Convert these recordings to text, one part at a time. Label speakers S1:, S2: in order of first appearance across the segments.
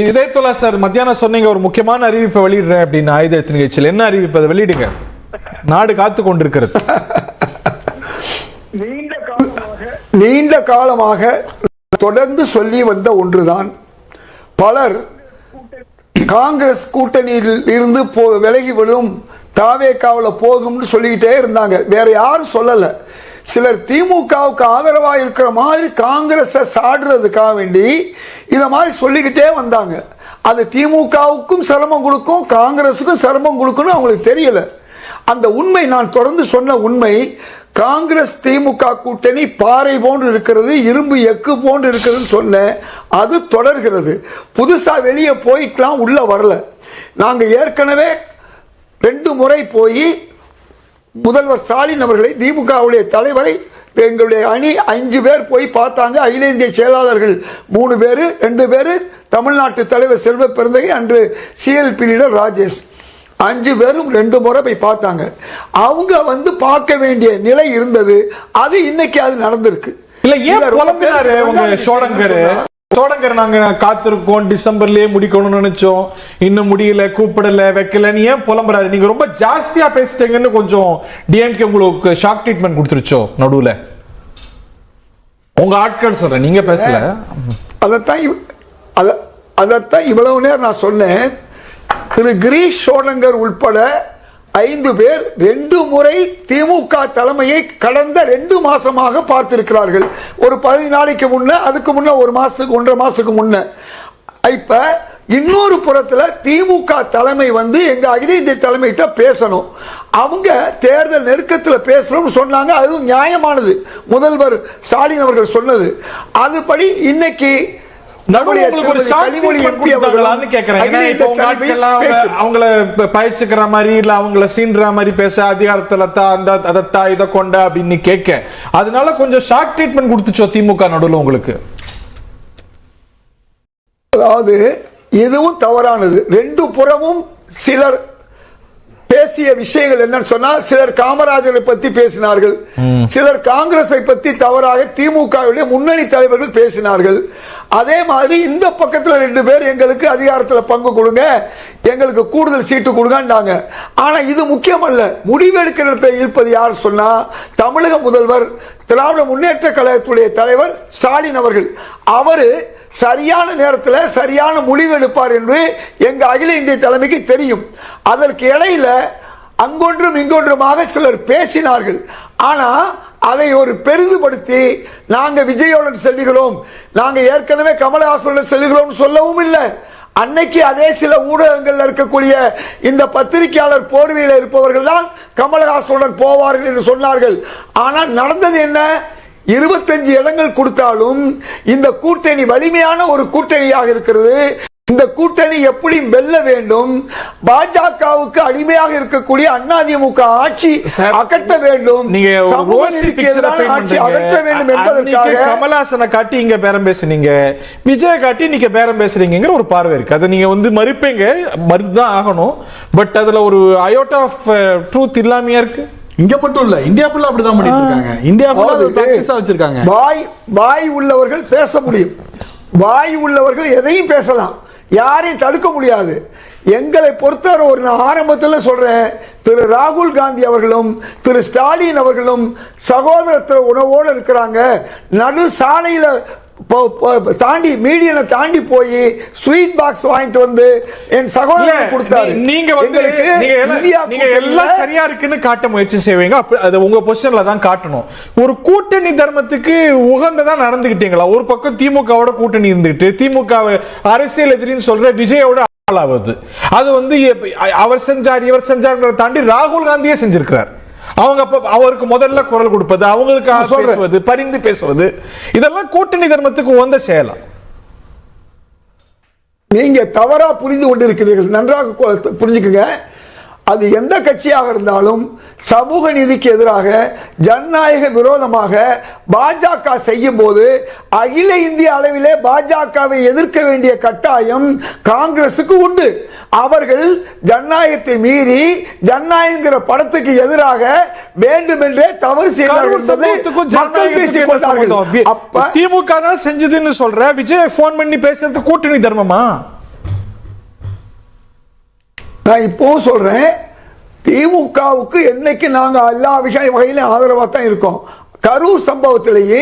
S1: Idhayathulla sir மத்தியானம் சொன்னீங்க ஒரு முக்கியமான அறிவிப்பை வெளியிடுறேன் அப்படின்னு ஆயுத எழுத்து நிகழ்ச்சியில். என்ன அறிவிப்பு? அதை வெளியிடுங்க, நாடு காத்து கொண்டிருக்கிறது.
S2: நீண்ட காலமாக தொடர்ந்து சொல்லி வந்த ஒன்றுதான். பலர் காங்கிரஸ் கூட்டணியில் இருந்து விலகிவிடும், தாவேகாவில் போகும்னு சொல்லிக்கிட்டே இருந்தாங்க. வேற யாரும் சொல்லல. சிலர் திமுகவுக்கு ஆதரவாக இருக்கிற மாதிரி காங்கிரஸை சாடுறதுக்காக வேண்டி இதை மாதிரி சொல்லிக்கிட்டே வந்தாங்க. அது திமுகவுக்கும் சிரமம் கொடுக்கும், காங்கிரஸுக்கும் சிரமம் கொடுக்கணும், அவங்களுக்கு தெரியல. அந்த உண்மை நான் தொடர்ந்து சொன்ன உண்மை, காங்கிரஸ் திமுக கூட்டணி பாறை போன்று இருக்கிறது, இரும்பு எக்கு போன்று இருக்கிறதுன்னு சொன்னேன். அது தொடர்கிறது. புதுசா வெளியே போயிட்டுலாம் உள்ள வரல. நாங்க ஏற்கனவே 2 முறை போய் முதல்வர் ஸ்டாலின் அவர்களை, திமுகவுடைய தலைவரை, எங்களுடைய அணி 5 பேர் போய் பார்த்தாங்க. அகில இந்திய செயலாளர்கள் 3 பேர், 2 பேர் தமிழ்நாட்டு தலைவர் செல்வ பெருந்தகை, அன்று சிஎல்பி லீடர் ராஜேஷ், 5 பேரும் 2 முறை போய் பார்த்தாங்க. அவங்க பார்க்க வேண்டிய நிலை இருந்தது. அது இன்னைக்கு அது நடந்திருக்கு.
S1: இல்ல ஏன் புலம்பினாரு சோடங்கர்? நாங்க காத்திருக்கோம், டிசம்பர்லயே முடிக்கணும்னு நினைச்சோம், இன்னும் முடியல, கூப்பிடல, வைக்கலன்னு ஏன் புலம்புறாரு? நீங்க ரொம்ப ஜாஸ்தியா பேசிட்டீங்கன்னு கொஞ்சம் டிஎம்கே உங்களுக்கு ஷாக் ட்ரீட்மெண்ட் கொடுத்துருச்சோ நடுவுல? உங்க ஆட்கள் சொல்றேன், நீங்க பேசல.
S2: அதைத்தான் இவ்வளவு நேரம் நான் சொன்னேன். திரு கிரீஷ் சோடங்கர் உட்பட 5 பேர் 2 முறை திமுக தலைமையை கடந்த 2 மாசமாக பார்த்திருக்கிறார்கள். ஒரு 10 நாளைக்கு முன்ன, அதுக்கு முன்ன 1 மாசத்துக்கு 1.5 மாசத்துக்கு முன்ன. இப்ப இன்னொரு புறத்துல திமுக தலைமை எங்க அகில இந்திய தலைமையிட்ட பேசணும். அவங்க தேர்தல் நெருக்கத்தில் பேசுறோம்னு சொன்னாங்க. அதுவும் நியாயமானது. முதல்வர் ஸ்டாலின் அவர்கள் சொன்னது அதுபடி இன்னைக்கு
S1: பயிற்சிக்கிற மாதிரி இல்ல அவங்கள சீன்ற மாதிரி பேச, அதிகாரத்துல அதத்தா இதை கொண்ட அப்படின்னு கேட்க, அதனால கொஞ்சம் ஷார்ட் ட்ரீட்மெண்ட் கொடுத்துச்சோ திமுக நடுவில் உங்களுக்கு?
S2: அதாவது எதுவும் தவறானது. 2 புறமும் சிலர் பேசிய விஷயங்கள் என்னன்னு சொன்னால், சிலர் காமராஜரை பத்தி பேசினார்கள், சிலர் காங்கிரஸை பத்தி தவறாக திமுகவுடைய முன்னணி தலைவர்கள் பேசினார்கள். அதே மாதிரி இந்த பக்கத்தில் 2 பேர் எங்களுக்கு அதிகாரத்தில் பங்கு கொடுங்க, எங்களுக்கு கூடுதல் சீட்டு கொடுங்கன்னாங்க. ஆனா இது முக்கியமல்ல. முடிவெடுக்கிற இருப்பது யார் சொன்னா, தமிழக முதல்வர், திராவிட முன்னேற்ற கழகத்துடைய தலைவர் ஸ்டாலின் அவர்கள். அவரு சரியான நேரத்தில் சரியான முடிவு எடுப்பார் என்று எங்க அகில இந்திய தலைமைக்கு தெரியும். அதற்கு இடையில அங்கொன்றும் இங்கொன்றுமாக சிலர் பேசினார்கள். ஆனா அதை ஒரு பெரிதுபடுத்தி நாங்க விஜயோடன் செல்லுகிறோம், நாங்க ஏற்கனவே கமலஹாசனுடன் செல்லுகிறோம் சொல்லவும் இல்லை. அன்னைக்கு அதே சில ஊடகங்கள் இருக்கக்கூடிய இந்த பத்திரிகையாளர் போர்வையில் இருப்பவர்கள் தான் கமலஹாசனுடன் போவார்கள் என்று சொன்னார்கள். ஆனால் நடந்தது என்ன? 25 இடங்கள் கொடுத்தாலும் இந்த கூட்டணி வலிமையான ஒரு கூட்டணியாக இருக்கிறது. இந்த கூட்டணி எப்படி வெல்ல வேண்டும்? பாஜகவுக்கு அடிமையாக இருக்கக்கூடிய அதிமுக ஆட்சி அகற்ற வேண்டும், அகற்ற வேண்டும் என்பதற்காக
S1: கமலஹாசனை காட்டி இங்க பேரம் பேசுனீங்க, விஜய் காட்டி நீங்க பேரம் பேசுறீங்கிற ஒரு பார்வை இருக்கு. அதை நீங்க மறுப்பீங்க, மறுத்துதான் ஆகணும். பட் அதுல ஒரு அயோட்டா ஆஃப் ட்ரூத் இல்லாமையா இருக்கு.
S3: இங்க மட்டும் இல்ல, இந்தியா ஃபுல்லா அப்படிதான் பண்ணிட்டு இருக்காங்க. இந்தியா ஃபுல்லா அது பிராக்டிஸா வச்சிருக்காங்க.
S2: வாய் உள்ளவர்கள் பேச முடியும், வாய் உள்ளவர்கள் எதையும் பேசலாம், யாரையும் தடுக்க முடியாது. எங்களை பொறுத்தவரை ஒரு நான் ஆரம்பத்தில் சொல்றேன், திரு ராகுல் காந்தி அவர்களும் திரு ஸ்டாலின் அவர்களும் சகோதரத்துவ உணவோடு இருக்கிறாங்க. நடு சாலையில தாண்டி மீடியனை தாண்டி போய் ஸ்வீட் பாக்ஸ் வாங்கிட்டு வந்து என் சகோதரர் கொடுத்தாரு.
S1: நீங்க எல்லாம் சரியா இருக்குன்னு காட்ட முயற்சி செய்வீங்க. அது உங்க பொசிஷன்ல தான் காட்டணும். ஒரு கூட்டணி தர்மத்துக்கு உகந்ததா நடந்துகிட்டீங்களா? ஒரு பக்கம் திமுகவோட கூட்டணி இருந்துட்டு திமுக அரசியல் எதிரின்னு சொல்ற விஜயோட ஆளாவது, அது அவர் செஞ்சார் இவர் செஞ்சார் தாண்டி ராகுல் காந்தியே செஞ்சிருக்கிறார். அவங்க அவருக்கு முதல்ல குரல் கொடுப்பது, அவங்களுக்கு பேசுவது, பரிந்து பேசுவது, இதெல்லாம் கூட்டணி தர்மத்துக்கு உகந்த செயலாம்.
S2: நீங்க தவறா புரிந்து கொண்டிருக்கிறீர்கள். நன்றாக புரிஞ்சுக்குங்க. அது எந்த கட்சியாக இருந்தாலும் சமூக நீதிக்கு எதிராக ஜனநாயக விரோதமாக பாஜக செய்யும் போது அகில இந்திய அளவிலே பாஜகவை எதிர்க்க வேண்டிய கட்டாயம் காங்கிரசுக்கு உண்டு. அவர்கள் ஜனநாயகத்தை மீறி ஜனநாயகங்கிற படத்துக்கு எதிராக வேண்டுமென்றே தவறு செய்தார்கள்.
S1: திமுக தான் செஞ்சதுன்னு சொல்ற விஜய் போன் பண்ணி பேசுறது கூட்டணி தர்மமா?
S2: நான் இப்போ சொல்றேன், திமுகவுக்கு என்னைக்கு நாங்க எல்லா வகையிலும் ஆதரவா தான் இருக்கோம். கரூர் சம்பவத்திலேயே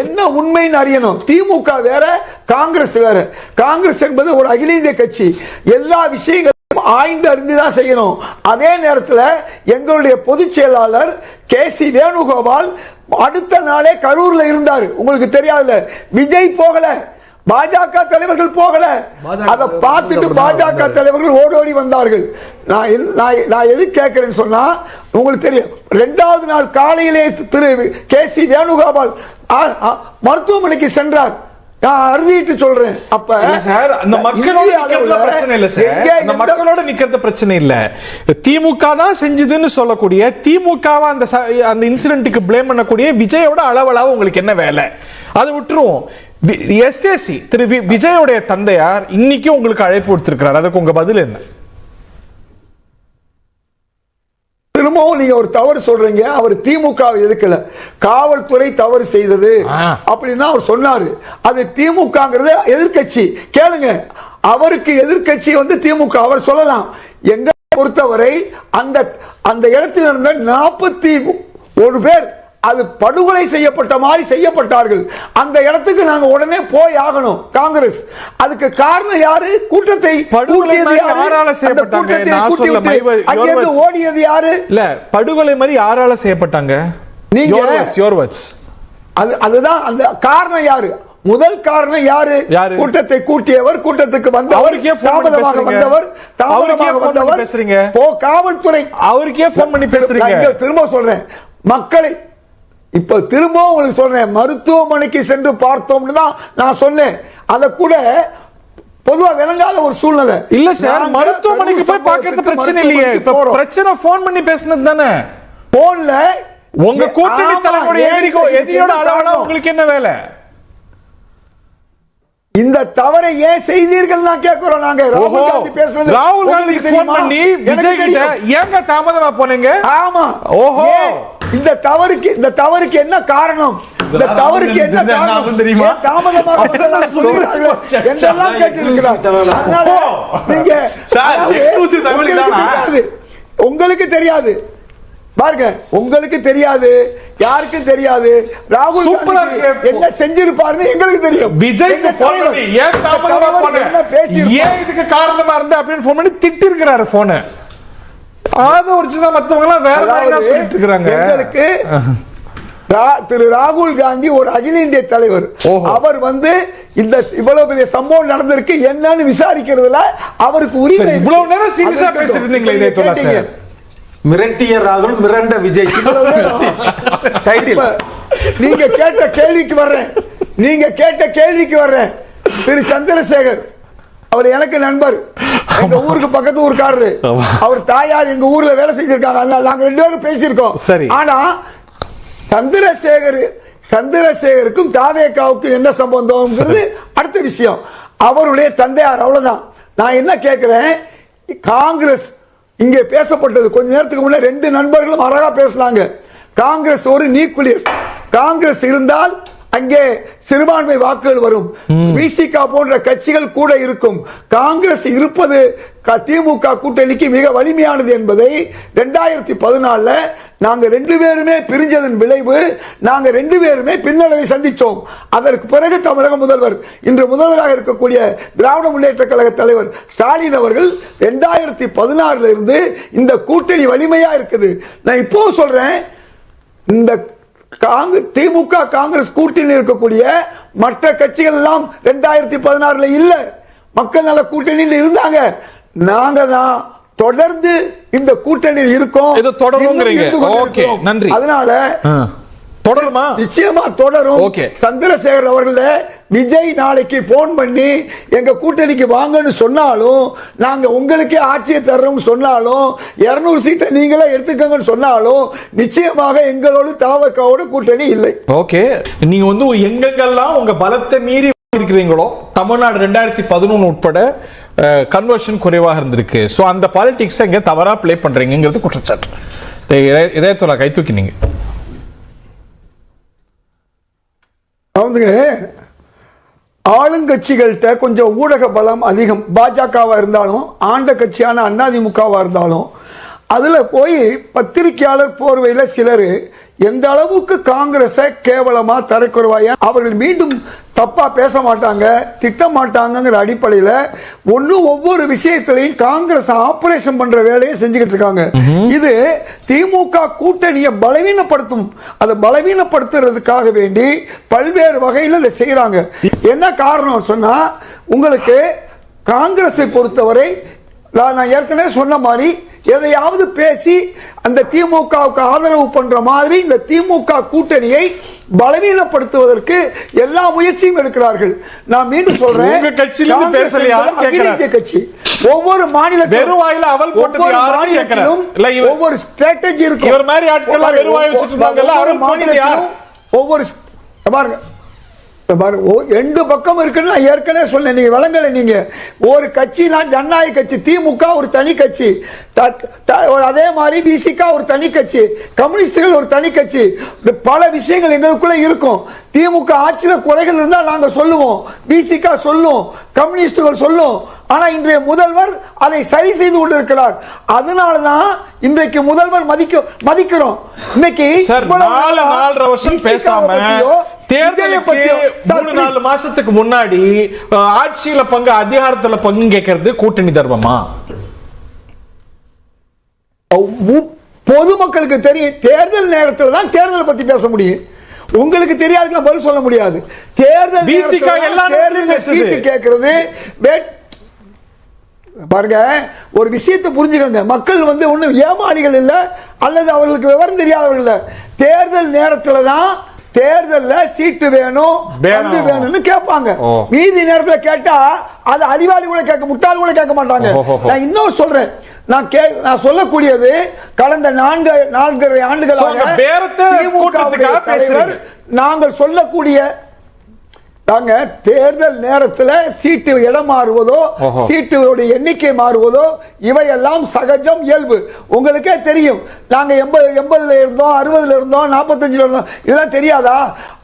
S2: என்ன உண்மைன்னு அறியணும். திமுக வேற, காங்கிரஸ் வேற. காங்கிரஸ் என்பது ஒரு அகில இந்திய கட்சி. எல்லா விஷயங்களும் ஆய்ந்து அறிந்துதான் செய்யணும். அதே நேரத்தில் எங்களுடைய பொதுச் செயலாளர் கே.சி. வேணுகோபால் அடுத்த நாளே கரூர்ல இருந்தார். உங்களுக்கு தெரியாதுல, விஜய் போகல, பாஜக தலைவர்கள் போகல. அதை பார்த்துட்டு பாஜக தலைவர்கள் ஓடோடி வந்தார்கள். நான் எது கேட்கிறேன்னு சொன்னா, உங்களுக்கு தெரியும், 2வது நாள் காலையிலே திரு கே.சி. வேணுகோபால் மருத்துவமனைக்கு சென்றார். நான் அறுதிட்டு சொல்றேன். அப்ப
S1: சார், அந்த மக்களோட நிக்கிறது பிரச்சனை இல்ல சார், அந்த மக்களோட நிக்கிறது பிரச்சனை இல்ல. திமுக தான் செஞ்சதுன்னு சொல்லக்கூடிய, திமுகவா அந்த இன்சிடென்ட்க்கு ப்ளேம் பண்ணக்கூடிய விஜயோட அளவலாக உங்களுக்கு என்ன வேலை? அதை விட்டுருவோம். எஸ்எஸ்சி திரு விஜயோடைய தந்தையார் இன்னைக்கு உங்களுக்கு அழைப்பு கொடுத்திருக்கிறார். அதுக்கு உங்க பதில் என்ன?
S2: திரும்பவும் நீங்க ஒரு தவறு சொல்றீங்க. அவர் திமுக எதுக்கல, காவல்துறை தவறு செய்தது அப்படின்னு அவர் சொன்னாரு. அது திமுகங்கிறது எதிர்கட்சி. கேளுங்க, அவருக்கு எதிர்கட்சி திமுக. அவர் சொல்லலாம். எங்க பொறுத்தவரை அந்த இடத்தில் இருந்த 41 பேர் அது படுகொலை செய்யப்பட்ட மாதிரி செய்யப்பட்டார்கள். அந்த இடத்துக்கு நாங்க உடனே போய் ஆகணும். காங்கிரஸ் அதுக்கு காரணம் யாரு? கூட்டத்தை ஓடியது யாரு?
S1: இல்ல, படுகொலை மாதிரி யாரால செய்யப்பட்டாங்க?
S2: அதுதான் அந்த காரணம் யாரு? முதல் காரணம் யாரு? கூட்டத்தை கூட்டியவர், கூட்டத்துக்கு வந்தவர், தாமதமாக வந்தவர், காவல்துறை.
S1: அவருக்கே போன் பண்ணி பேசுறீங்க.
S2: திரும்ப சொல்றேன், மக்களை இப்ப திரும்பவும் உங்களுக்கு சொல்றேன், மருத்துவமனைக்கு சென்று பார்த்தோம்னு தான் நான் சொன்னேன். அத கூட பொதுவா விளங்காத ஒரு சூழ்நிலை
S1: இல்ல சார். மருத்துவமனைக்கு போய் பார்க்கிறது பிரச்சனை இல்லையே. இப்ப பிரச்சனை போன் பண்ணி பேசினது தானே.
S2: போன்ல
S1: உங்க கூட்டணி தலைவருடைய எதிரியோட அளவலா உங்களுக்கு என்ன வேலை?
S2: இந்த தவறை ஏன் செய்தீர்கள் நான் கேக்குறோம். நாங்க ராகுல் காந்தி பேசுறது,
S1: ராகுல் காந்தி போன் பண்ணி விஜய் கிட்ட ஏங்க தாமதமா போனீங்க?
S2: ஆமா. ஓஹோ, இந்த தவறுக்கு என்ன காரணம்? இந்த தவறுக்கு என்ன காரணம் தெரியுமா? தாமதமாக வந்ததா சொல்றாங்க என்றெல்லாம் கேட்டிருக்கிறார். அதனால நீங்க எக்ஸ்க்ளூசிவ் தமிழ் தானா? உங்களுக்கு தெரியாது பாருங்க, உங்களுக்கு தெரியாது, யாருக்கும் தெரியாது. ராகுல் காந்தி என்ன செஞ்சிருப்பாருன்னு எங்களுக்கு தெரியும்.
S1: விஜய்க்கு போன் பண்ணி ஏன் தாமதமா போனீங்க, ஏன் இதுக்கு காரணமா இருந்தா அப்படின்னு போன் பண்ணி திட்டி இருக்கிறாரு போன். அது ஒரிஜினலா மத்தவங்க எல்லாம் வேற என்ன சொல்லிட்டு இருக்காங்க. எங்களுக்கு
S2: திரு ராகுல் காந்தி ஒரு அகில இந்திய தலைவர். அவர் இந்த இவ்வளவு பெரிய சம்பவம் நடந்திருக்கு என்னன்னு விசாரிக்கிறதுல அவருக்கு உரிமை.
S1: இவ்வளவு நேரம் சீரியஸா பேசிட்டு இருந்தீங்களே, இதை சொல்ல சார்.
S3: மிரட்டிய ராகுல், மிரண்ட விஜய்.
S2: நீங்க கேட்ட கேள்விக்கு வர்றேன். திரு சந்திரசேகர் அவர் எனக்கு நண்பர், எங்க ஊருக்கு பக்கத்து ஊருக்காரரு. அவர் தாயார் எங்க ஊர்ல வேலை செஞ்சிருக்காங்க. நாங்க 2 பேரும் பேசியிருக்கோம். ஆனா சந்திரசேகருக்கும் தாவேகாவுக்கும் என்ன சம்பந்தம் அடுத்த விஷயம். அவருடைய தந்தையார், அவ்வளவுதான். நான் என்ன கேட்கிறேன், காங்கிரஸ் இங்கே பேசப்பட்டது கொஞ்ச நேரத்துக்கு முன்னாடி 2 நண்பர்களும் அழகா பேசினாங்க. காங்கிரஸ் ஒரு நியூக்ளியஸ். காங்கிரஸ் இருந்தால் அங்கே சிறுபான்மை வாக்குகள் வரும். விசிகா போன்ற கட்சிகள் கூட இருக்கும். காங்கிரஸ் இருப்பது திமுக கூட்டணிக்கு மிக வலிமையானது என்பதை 2014 நாங்க 2 பேருமே பிரிஞ்சதன் விளைவு, நாங்க 2 பேருமே பின்னடைவை சந்திச்சோம். அதற்கு பிறகு தமிழக முதல்வர், இன்று முதல்வராக இருக்கக்கூடிய திராவிட முன்னேற்ற கழக தலைவர் ஸ்டாலின் அவர்கள் 2016 இருந்து இந்த கூட்டணி வலிமையா இருக்குது. நான் இப்போ சொல்றேன், இந்த திமுக காங்கிரஸ் கூட்டணி இருக்கக்கூடிய மற்ற கட்சிகள் எல்லாம் 2016 இல்ல, மக்கள் நல கூட்டணியில் இருந்தாங்க. நாங்க தான் தொடர்ந்து இந்த கூட்டணியில் இருக்கோம்.
S1: இது தொடரும்ங்கறீங்க. ஓகே, நன்றி.
S2: அதனால
S1: தொடருமா?
S2: நிச்சயமா தொடரும். சந்திரசேகர் அவர்களே விஜய் நாளைக்கு போன் பண்ணி எங்க கூட்டணிக்கு வாங்கன்னு சொன்னாலும், நாங்க உங்களுக்கே ஆட்சியை தர்றோம் சொன்னாலும், 200 சீட்டை நீங்களே எடுத்துக்கங்கன்னு சொன்னாலும், நிச்சயமாக எங்களோடு தவக்கோடு கூட்டணி இல்லை.
S1: ஓகே, நீங்க வந்து எங்கெங்கெல்லாம் உங்க பலத்தை மீறி இருக்கிறீங்களோ, தமிழ்நாடு 2011 உட்பட கன்வர்ஷன் குறைவாக இருந்திருக்கு. ஸோ அந்த பாலிடிக்ஸ் எங்க தவறா பிளே பண்றீங்கிறது குற்றச்சாட்டு. இதயத்தோட கை தூக்கினீங்க.
S2: ஆளுங்கட்சிகள்கிட்ட கொஞ்சம் ஊடக பலம் அதிகம். பாஜகவா இருந்தாலும் ஆண்ட கட்சியான அதிமுகவா இருந்தாலும் அதுல போய் பத்திரிகையாளர் போர்வையில் சிலர் எந்த அளவுக்கு காங்கிரஸை கேவலமா தரக்குறைவாயா அவர்கள் மீண்டும் தப்பா பேச மாட்டாங்க, திட்ட மாட்டாங்கிற அடிப்படையில் ஒவ்வொரு விஷயத்திலையும் காங்கிரஸ் ஆபரேஷன் பண்ற வேலையை செஞ்சுக்கிட்டு இருக்காங்க. இது திமுக கூட்டணியை பலவீனப்படுத்தும். அதை பலவீனப்படுத்துறதுக்காக வேண்டி பல்வேறு வகையில் இதை செய்யறாங்க. என்ன காரணம் சொன்னா, உங்களுக்கு காங்கிரஸை பொறுத்தவரை நான் ஏற்கனவே சொன்ன மாதிரி எதையாவது பேசி அந்த திமுகவுக்கு ஆதரவு பண்ற மாதிரி இந்த திமுக கூட்டணியை பலவீனப்படுத்துவதற்கு எல்லா முயற்சியும் எடுக்கிறார்கள். நான் மீண்டும் சொல்றேன், கட்சி ஒவ்வொரு மாநிலத்திலும் ஒவ்வொரு ஸ்ட்ராட்டஜி இருக்கும். ஒவ்வொரு பாருங்க, ரெண்டு பக்கம் இருக்குன்னு நான் ஏற்கனவே சொன்னேன், நீங்க விளங்கல. நீங்க ஒரு கட்சி, நான் ஜனநாயக கட்சி, திமுக ஒரு தனி கட்சி, அதே மாதிரி பிசிக ஒரு தனி கட்சி, கம்யூனிஸ்டுகள் ஒரு தனி கட்சி. பல விஷயங்கள் எங்களுக்குள்ள இருக்கும். திமுக ஆட்சியில் குறைகள் இருந்தால் நாங்க சொல்லுவோம், பிசிக சொல்லும், கம்யூனிஸ்டுகள் சொல்லும். ஆனா இன்றைய முதல்வர் அதை சரி செய்து கொண்டிருக்கிறார். அதனாலதான் இன்றைக்கு முதல்வர் மதிக்கிறோம். இன்னைக்கு
S1: 4 வருஷம் பேசாம தேர்தலுக்கு 3-4 மாசத்துக்கு முன்னாடி ஆட்சியில பங்கு, அதிகாரத்துல பங்கு கேட்கறது கூட்டணி தர்மமா?
S2: பொதுமக்களுக்கு தெரியும். தேர்தல் நேரத்தில் தான் தேர்தலை பத்தி பேச முடியும். உங்களுக்கு தெரியாதுக்கு பதில் சொல்ல முடியாது. தேர்தல் சீட்டு கேட்கறது பாருங்க, ஒரு விஷயத்தை புரிஞ்சுக்கங்க. மக்கள் வந்து ஒன்றும் ஏமாளிகள் இல்லை, அல்லது அவர்களுக்கு விவரம் தெரியாதவர்கள் இல்லை. தேர்தல் நேரத்தில் தான் தேர்தலில் சீட்டு வேணும், பங்கு வேணும்னு கேட்பாங்க. மீதி நேரத்தில் கேட்டா அது அறிவாளி கூட கேட்க, முட்டாள் கூட கேட்க மாட்டாங்க. நான் இன்னும் சொல்றேன், நான் சொல்லக்கூடியது கடந்த 4.5 ஆண்டுகளாக நாங்கள் சொல்லக்கூடிய தேர்தல் நேரத்தில் சீட்டு இடம் மாறுவதோ, சீட்டுடைய எண்ணிக்கை மாறுவதோ இவையெல்லாம் சகஜம், இயல்பு. உங்களுக்கே தெரியும், நாங்க 80 இருந்தோம், 60 இருந்தோம், 45 இருந்தோம். இதெல்லாம் தெரியாதா?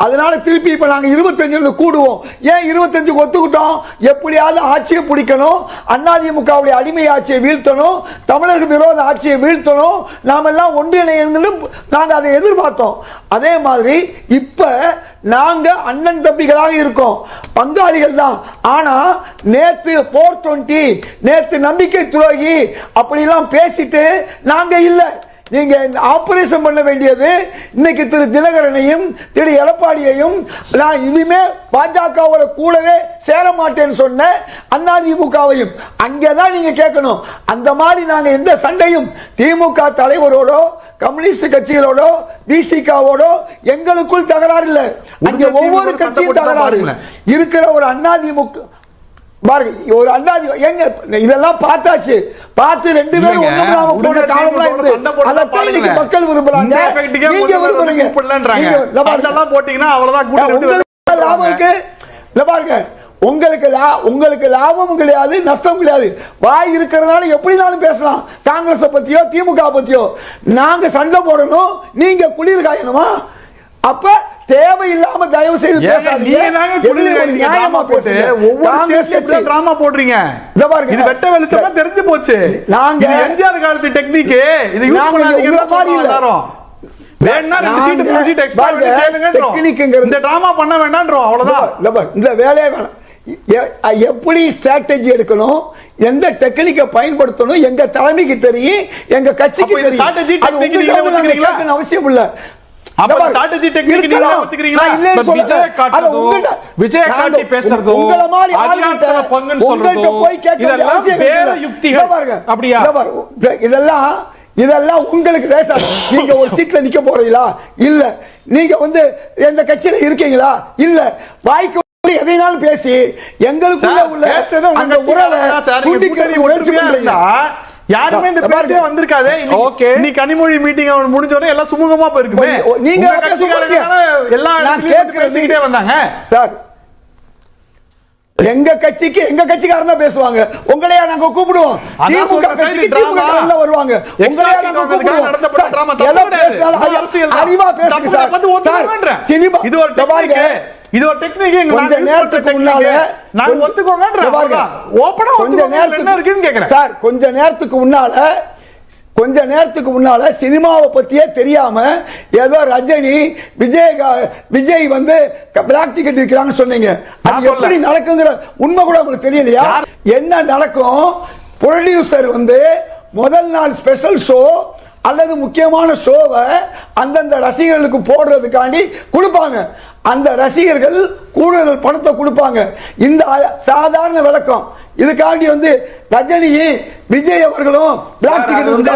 S2: அதனால திருப்பி இப்ப நாங்க 25 கூடுவோம். ஏன் 25 ஒத்துக்கிட்டோம்? எப்படியாவது ஆட்சியை பிடிக்கணும், அதிமுகவுடைய அடிமை ஆட்சியை வீழ்த்தணும், தமிழர்கள் விரோத ஆட்சியை வீழ்த்தணும், நாம எல்லாம் ஒன்றிணைந்து நாங்க அதை எதிர்பார்த்தோம். அதே மாதிரி இப்ப நாங்க அண்ணன் தம்பிகளாக இருக்கோம், பங்காளிகள் தான். ஆனா நேத்து 420, நேத்து நம்பிக்கை துரோகி அப்படிலாம் பேசிட்டு நாங்க இல்ல. நீங்க ஆபரேஷன் பண்ண வேண்டியது இன்னைக்கு திரு தினகரனையும் திரு எடப்பாடியையும். நான் இதுமே பாஜகவோட கூடவே சேர மாட்டேன்னு சொன்ன அதிமுகவையும் அங்கேதான் நீங்க கேட்கணும். அந்த மாதிரி நாங்க எந்த சண்டையும் திமுக தலைவரோட, கம்யூனிஸ்ட் கட்சிகளோட, பிசிகவோட எங்களுக்குள் தகராறு இல்லை. அங்கே ஒவ்வொரு கட்சியும் தகராறு இருக்கிற ஒரு அதிமுக பாருங்க, ஒரு எங்க இதெல்லாம் பார்த்தாச்சு. பார்த்து 2 பேரும் ஒண்ணுமில்லாம போன காலம்லாம் இருந்து அத இன்னைக்கு மக்கள் விரும்புறாங்க, நீங்க விரும்புறீங்க.
S3: போட்டீங்கன்னா அவ்வளவுதான்
S2: லாபம் இருக்கு. இல்ல பாருங்க, உங்களுக்கு லாபமும் கிடையாது, நஷ்டம் கிடையாது. வாய் இருக்கிறதுனால எப்படினாலும் பேசலாம். காங்கிரஸ் பத்தியோ திமுக பத்தியோ. நாங்க சண்டை போடணும், நீங்க குளிர் காயணுமா? அப்ப தேவையில்லாம தயவு செய்து பேசாதீங்க. நியாயமா பேசுங்க.
S3: ஒவ்வொரு டிராமா போடுறீங்க. இது வெட்ட வெளிச்சமா தெரிஞ்சு போச்சு. நாங்க எம்ஜிஆர் காலத்து டெக்னிக் இது யூஸ் பண்ணாதீங்க. மாதிரி இல்ல, வேணா 2 சீட் எக்ஸ்ட்ரா கேளுங்கன்றோம். இந்த டிராமா பண்ண வேண்டாம்ன்றோம். அவ்வளவுதான்.
S2: இந்த வேலையே வேணாம். எப்படி ஸ்ட்ராட்டஜி எடுக்கணும், எந்த டெக்னிக்கை பயன்படுத்தணும் எங்க தலைமைக்கு தெரியும், எங்க கட்சிக்கு தெரியும். அவசியம் இல்ல.
S1: விஜய காட்டி பேசுறதோ,
S2: இதெல்லாம் உங்களுக்கு நீங்க ஒரு சீட்ல நிக்க போறீங்களா? இல்ல. நீங்க வந்து எந்த கட்சியில இருக்கீங்களா? இல்ல. வாய்க்கு எதைனாலும் பேசி எங்களுக்குள்ள உள்ள அந்த உறவை துண்டிக்கிறதை முயற்சி பண்றீங்க.
S3: யாருமே இந்த பேசவே வந்திருக்காதே.
S1: ஓகே,
S3: நீ கனிமொழி மீட்டிங் முடிஞ்ச உடனே எல்லாம் சுமூகமா போயிருக்குமே.
S2: நீங்க
S3: எல்லா பேசிக்கிட்டே வந்தாங்க
S2: சார். எங்க கட்சிக்காரன் தான் பேசுவாங்க. உங்களையா நாங்க கூப்பிடுவோம். திமுக கட்சிக்கு திமுக வருவாங்க. உங்களையா நாங்க கூப்பிடுவோம். அறிவா பேசுங்க சார். சினிமா
S3: இது ஒரு டெக்னிக். இது ஒரு டெக்னிக்.
S2: கொஞ்ச நேரத்துக்கு முன்னால
S3: நான் ஒத்துக்கோங்கன்ற ஓபனா என்ன இருக்குன்னு கேக்குறேன் சார்.
S2: கொஞ்ச நேரத்துக்கு முன்னால சினிமாவை பத்தியே தெரியாம ஏதோ ரஜினி விஜய் வந்து பிளாக் டிக்கெட் விற்கிறாங்க சொன்னீங்க. அது எப்படி நடக்குங்கிற உண்மை கூட உங்களுக்கு தெரியலையா? என்ன நடக்கும்? ப்ரொடியூசர் வந்து முதல் நாள் ஸ்பெஷல் ஷோ அல்லது முக்கியமான ஷோவை அந்தந்த ரசிகர்களுக்கு போடுறதுக்காண்டி கொடுப்பாங்க. அந்த ரசிகர்கள் கூடுதல் பணத்தை கொடுப்பாங்க. இந்த சாதாரண விளக்கம். இதுக்காண்டி வந்து ரஜினி விஜய் அவர்களும் பிளாக் டிக்கெட் வந்து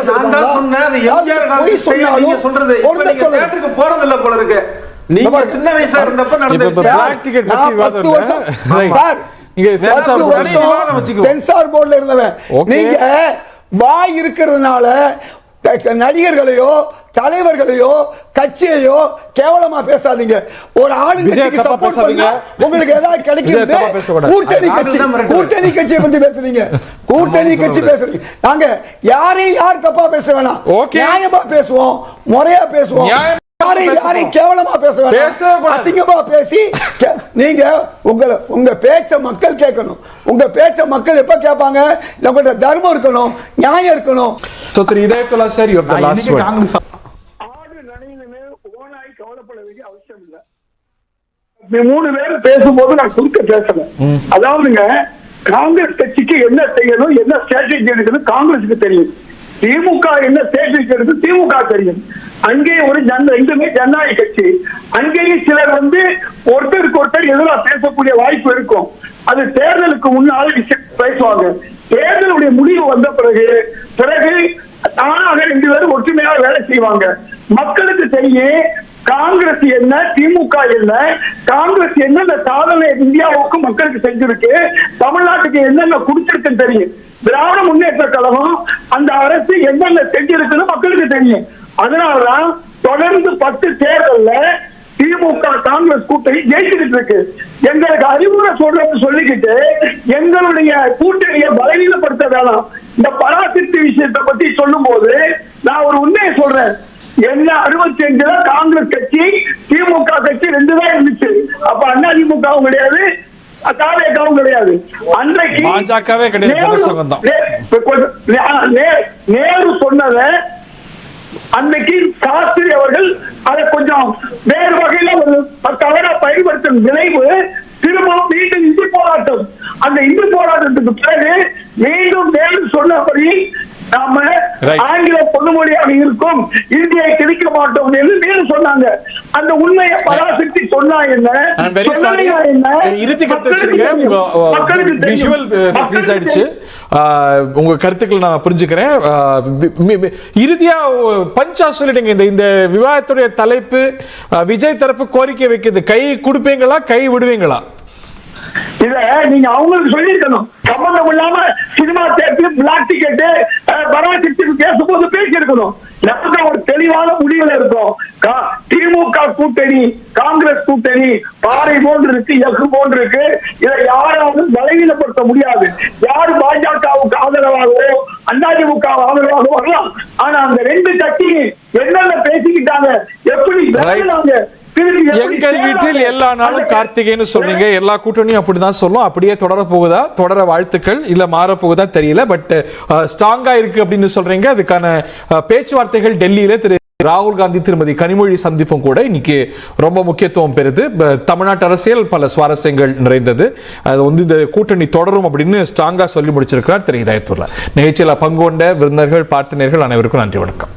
S4: போறதில்ல போல இருக்கு. நீங்க சின்ன வயசா இருந்தப்ப
S2: சென்சார் போர்டுல இருந்தவன். நீங்க வாய் இருக்கிறதுனால நடிகர்களையோ தலைவர்களையோ கட்சியையோ கேவலமா பேசாதீங்க. ஒரு ஆளுங்கட்சிக்கு சப்போர்ட் பண்ணா உங்களுக்கு ஏதாவது கிடைக்கும். கூட்டணி கட்சியை பத்தி பேசுறீங்க. கூட்டணி கட்சி பேசுறீங்க. நாங்க யார் தப்பா பேச வேணாம். நியாயமா பேசுவோம், முறையா பேசுவோம். யாரையும் கேவலமா பேச வேணாம். அசிங்கமா பேசி நீங்க உங்க பேச்ச மக்கள் கேட்கணும். உங்க பேச்ச மக்கள் எப்ப கேட்பாங்க? நம்மகிட்ட தர்மம் இருக்கணும், நியாயம் இருக்கணும்.
S1: Sir, you have the last word.
S5: கவலைப்பட வேண்டிய அவசியம் இல்ல. 3 பேர் பேசும்போது நான் குறுக்க பேசல. அதாவதுங்க, காங்கிரஸ் கட்சிக்கு என்ன செய்யணும், என்ன ஸ்ட்ராட்டஜி எடுக்கணும் காங்கிரஸுக்கு தெரியும். திமுக என்ன ஸ்ட்ராட்டஜி எடுக்கணும் திமுக தெரியும். அங்கே ஒரு ரெண்டுமே ஜனநாயக கட்சி. அங்கேயும் சிலர் வந்து ஒருத்தருக்கு ஒருத்தர் எதிராக பேசக்கூடிய வாய்ப்பு இருக்கும். அது தேர்தலுக்கு முன்னால பேசுவாங்க. தேர்தலுடைய முடிவு வந்த பிறகு தானாக 2 பேரும் ஒற்றுமையாக வேலை செய்வாங்க. மக்களுக்கு தெரியும் காங்கிரஸ் என்ன, திமுக என்ன, காங்கிரஸ் என்னென்ன சாதனை இந்தியாவுக்கு மக்களுக்கு செஞ்சிருக்கு, தமிழ்நாட்டுக்கு என்னென்ன கொடுத்திருக்குன்னு தெரியும். திராவிட முன்னேற்ற கழகம் அந்த அரசு என்னென்ன செஞ்சிருக்குன்னு மக்களுக்கு தெரியும். அதனாலதான் தொடர்ந்து 10 தேர்தல்ல திமுக காங்கிரஸ் கூட்டணி ஜெயிச்சுட்டு இருக்கு. எங்களுக்கு அறிவுரை சொல்லிக்கிட்டு எங்களுடைய கூட்டணியை பலவீனப்படுத்த வேணாம். இந்த பராசக்தி விஷயத்தை பத்தி சொல்லும் போது நான் ஒரு உண்மையை சொல்றேன். என்ன 65 காங்கிரஸ் கட்சி திமுக கட்சி 2 தான் இருந்துச்சு. அப்ப அண்ணா திமுகவும் கிடையாது, தாவேகவும் கிடையாது. அன்றைக்கு
S1: பாஜகவே கிடையாது.
S5: நேரு சொன்னத அன்னைக்கு சாஸ்திரி அவர்கள் அதை கொஞ்சம் வேறு வகையில ஒரு தவறா பயன்படுத்தும் விளைவு திரும்பவும் மீண்டும் இந்து போராட்டம். அந்த இந்து போராட்டத்துக்கு பிறகு மீண்டும் நேரு சொன்னபடி நாம ஆங்கில பொதுமொழியாக இருக்கும், இந்தியை கிடைக்க மாட்டோம் என்று மீண்டும் சொன்னாங்க. அந்த உண்மையை பராசக்தி சொன்னா என்ன,
S1: உங்க கருத்துக்கள் நான் புரிஞ்சுக்கிறேன். இறுதியா பஞ்சா சொல்லிடுங்க. இந்த விவாதத்துடைய தலைப்பு விஜய் தரப்பு கோரிக்கை வைக்கிறது, கை கொடுப்பீங்களா கை விடுவீங்களா?
S5: இத நீங்க அவங்களுக்கு சொல்லிருக்கணும். சம்பந்தம் இல்லாம cinema theatre black ticket Parasakthi பேசும்போது பேசியிருக்கணும். நமக்கு ஒரு தெளிவான முடிவுல இருக்கும். திமுக கூட்டணி காங்கிரஸ் கூட்டணி பாறை போன்று இருக்கு, எஃகு போன்று இருக்கு. இதை யாராவது பலவீனப்படுத்த முடியாது. யாரு பாஜகவுக்கு ஆதரவாகவோ அதிமுக ஆதரவாக வரலாம். ஆனா அந்த 2 கட்சி என்னென்ன பேசிக்கிட்டாங்க, எப்படி
S1: எங்கள் வீட்டில் எல்லா நாளும் கார்த்திகைன்னு சொல்றீங்க. எல்லா கூட்டணியும் அப்படிதான் சொல்லும். அப்படியே தொடர போகுதா, தொடர வாழ்த்துக்கள், இல்ல மாற போகுதா தெரியல. பட் ஸ்ட்ராங்கா இருக்கு அப்படின்னு சொல்றீங்க. அதுக்கான பேச்சுவார்த்தைகள் டெல்லியில திரு ராகுல் காந்தி திருமதி கனிமொழி சந்திப்பும் கூட இன்னைக்கு ரொம்ப முக்கியத்துவம் பெறுது. தமிழ்நாட்டு அரசியல் பல சுவாரஸ்யங்கள் நிறைந்தது. அது வந்து இந்த கூட்டணி தொடரும் அப்படின்னு ஸ்ட்ராங்கா சொல்லி முடிச்சிருக்கிறார் திரு ஹிதாயத்துல்லா. நிகழ்ச்சியில் பங்கு கொண்ட விருந்தினர்கள், பார்த்தினர்கள் அனைவருக்கும் நன்றி, வணக்கம்.